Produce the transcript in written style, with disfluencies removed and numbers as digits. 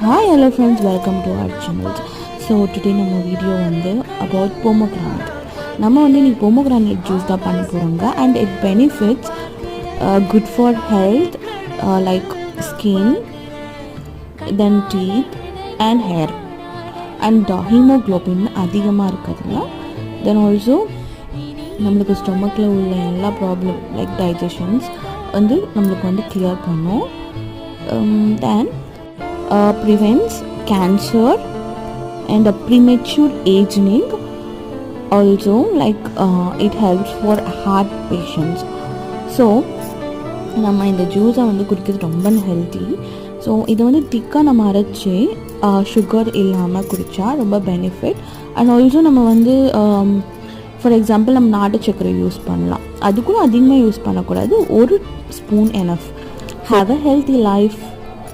Hi hello friends, welcome to our channel. So today நம்ம video வந்து about pomegranate. நம்ம வந்து நீ pomegranate juice தான் பண்ண போறோங்க and it benefits good for health like skin, then teeth and hair and hemoglobin அதிகமா இருக்குதுல. Then also நம்மளுக்கு ஸ்டொமக்ல உள்ள எல்லா ப்ராப்ளம் லைக் டைஜஷன்ஸ் வந்து நம்மளுக்கு வந்து கிளியர் பண்ணும். Then prevents cancer and a premature aging. Also like it helps for heart patients. So நம்ம இந்த ஜூஸை வந்து குடிக்கிறது ரொம்ப ஹெல்த்தி. ஸோ இதை வந்து திக்காக நம்ம அரைச்சி சுகர் இல்லாமல் குடித்தா ரொம்ப பெனிஃபிட். அண்ட் ஆல்சோ நம்ம வந்து ஃபார் எக்ஸாம்பிள் நம்ம நாட்டு சர்க்கரை யூஸ் பண்ணலாம். அது கூட அதிகமாக யூஸ் பண்ணக்கூடாது, ஒரு spoon enough. Have a healthy life.